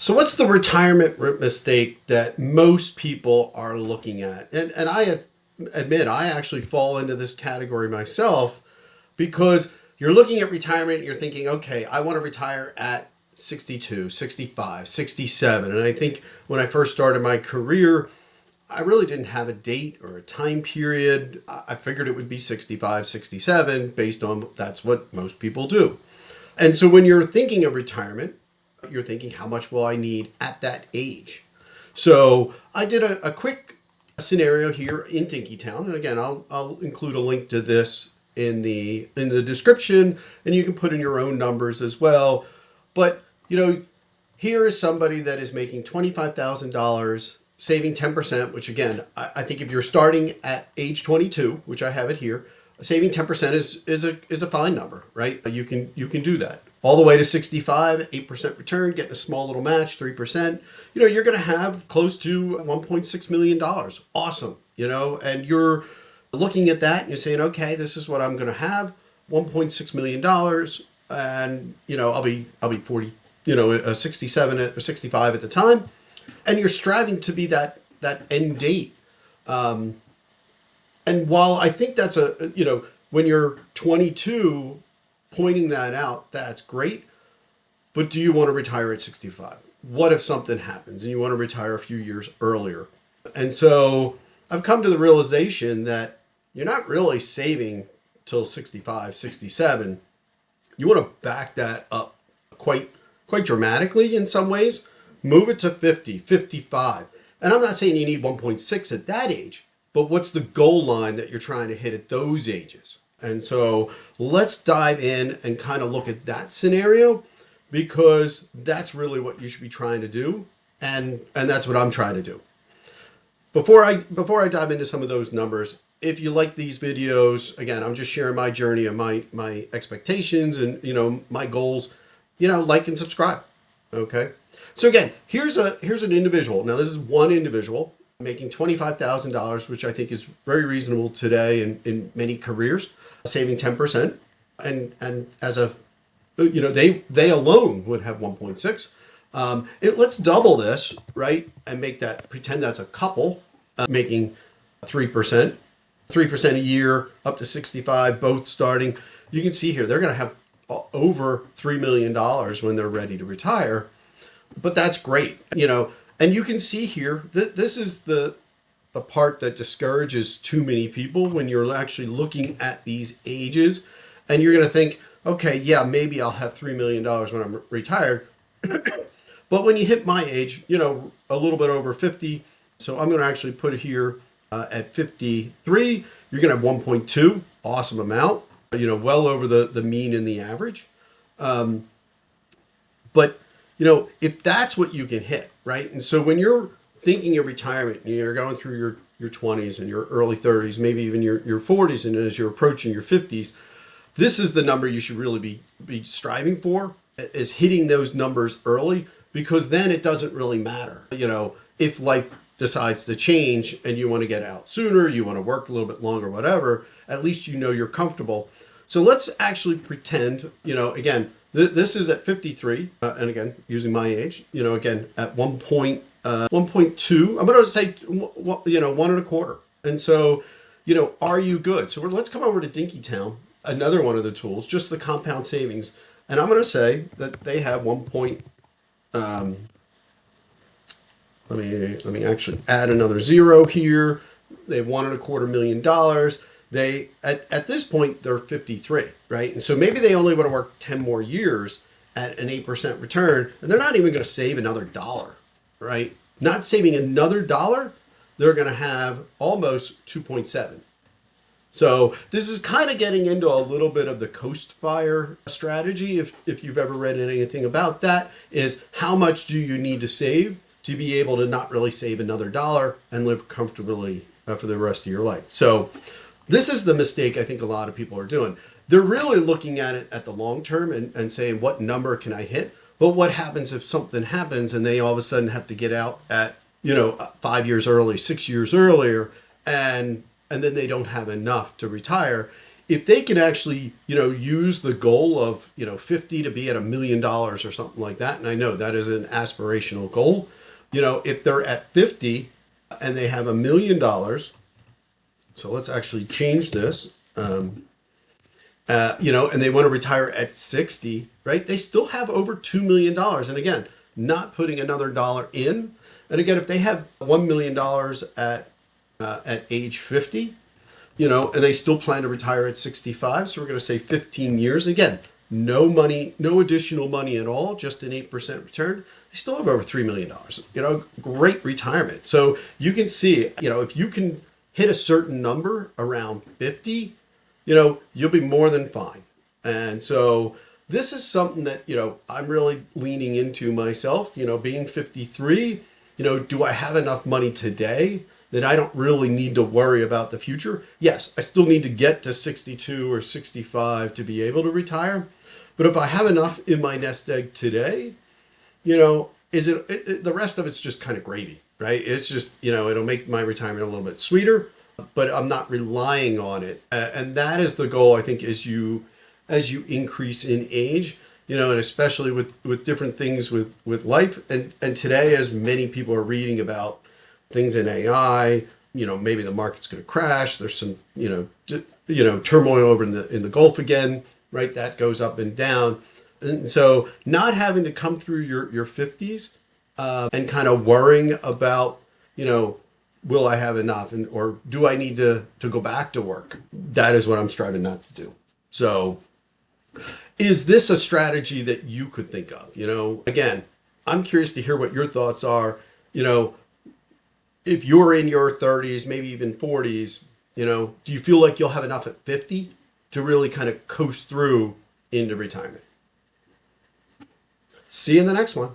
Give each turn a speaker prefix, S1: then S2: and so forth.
S1: So what's the retirement mistake that most people are looking at? And admit I actually fall into this category myself because you're looking at retirement and you're thinking, okay, I want to retire at 62, 65, 67. And I think when I first started my career, I really didn't have a date or a time period. I figured it would be 65, 67 based on that's what most people do. And so when you're thinking of retirement, you're thinking, how much will I need at that age? So I did a quick scenario here in Dinkytown. And again, I'll include a link to this in the description, and you can put in your own numbers as well. But, here is somebody that is making $25,000, saving 10%, which again, I think if you're starting at age 22, which I have it here, saving 10% is a fine number, right? You can do that. All the way to 65, 8% return, getting a small little match, 3%. You're going to have close to $1.6 million. Awesome. And you're looking at that and you're saying, okay, this is what I'm going to have, $1.6 million. And, I'll be 40, 67 or 65 at the time. And you're striving to be that end date. And while I think that's when you're 22, pointing that out, that's great. But do you want to retire at 65? What if something happens and you want to retire a few years earlier? And so I've come to the realization that you're not really saving till 65, 67. You want to back that up quite dramatically in some ways. Move it to 50, 55. And I'm not saying you need 1.6 at that age, but what's the goal line that you're trying to hit at those ages? And so let's dive in and kind of look at that scenario, because that's really what you should be trying to do. And that's what I'm trying to do. Before I dive into some of those numbers, if you like these videos, again, I'm just sharing my journey and my expectations and, my goals, like and subscribe. Okay. So again, here's an individual. Now this is one individual making $25,000, which I think is very reasonable today in many careers, saving 10%. And as they alone would have 1.6. Let's double this, right? And pretend that's a couple making 3%, 3% a year up to 65, both starting. You can see here, they're going to have over $3 million when they're ready to retire. But that's great, and you can see here that this is the part that discourages too many people when you're actually looking at these ages, and you're going to think, okay, yeah, maybe I'll have $3 million when I'm retired. But when you hit my age, a little bit over 50, so I'm going to actually put it here at 53, you're going to have 1.2, awesome amount, well over the mean and the average. But if that's what you can hit, right? And so when you're thinking of retirement, and you're going through your 20s and your early 30s, maybe even your 40s, and as you're approaching your 50s, this is the number you should really be striving for, is hitting those numbers early, because then it doesn't really matter. If life decides to change and you want to get out sooner, you want to work a little bit longer, whatever, at least you're comfortable. So let's actually pretend, again, this is at 53, and again, using my age, again, at 1.2, I'm going to say, 1.25. And so, are you good? So let's come over to Dinkytown, another one of the tools, just the compound savings. And I'm going to say that they have let me actually add another zero here. They have $1.25 million. They at this point they're 53, right? And so maybe they only want to work 10 more years at an 8% return, and they're not even going to save another dollar, right? Not saving another dollar, they're going to have almost 2.7. So this is kind of getting into a little bit of the coast fire strategy. If you've ever read anything about that, is how much do you need to save to be able to not really save another dollar and live comfortably for the rest of your life. So this is the mistake I think a lot of people are doing. They're really looking at it at the long term and saying, what number can I hit? But what happens if something happens and they all of a sudden have to get out at, 5 years early, 6 years earlier, and then they don't have enough to retire? if they can actually, use the goal of, 50 to be at $1 million or something like that, and I know that is an aspirational goal, if they're at 50 and they have $1 million, so let's actually change this, and they want to retire at 60, right? They still have over $2 million. And again, not putting another dollar in. And again, if they have $1 million at age 50, and they still plan to retire at 65, so we're going to say 15 years. Again, no money, no additional money at all, just an 8% return. They still have over $3 million. Great retirement. So you can see, if you can hit a certain number around 50, you'll be more than fine. And so this is something that, I'm really leaning into myself, being 53, do I have enough money today that I don't really need to worry about the future? Yes, I still need to get to 62 or 65 to be able to retire. But if I have enough in my nest egg today, the rest of it's just kind of gravy, right? It's just, it'll make my retirement a little bit sweeter, but I'm not relying on it. And that is the goal, I think, as you increase in age, and especially with different things with life. And today, as many people are reading about things in AI, maybe the market's going to crash. There's some, turmoil over in the Gulf again, right? That goes up and down. And so not having to come through your 50s and kind of worrying about, will I have enough, or do I need to go back to work? That is what I'm striving not to do. So is this a strategy that you could think of? Again, I'm curious to hear what your thoughts are. If you're in your 30s, maybe even 40s, do you feel like you'll have enough at 50 to really kind of coast through into retirement? See you in the next one.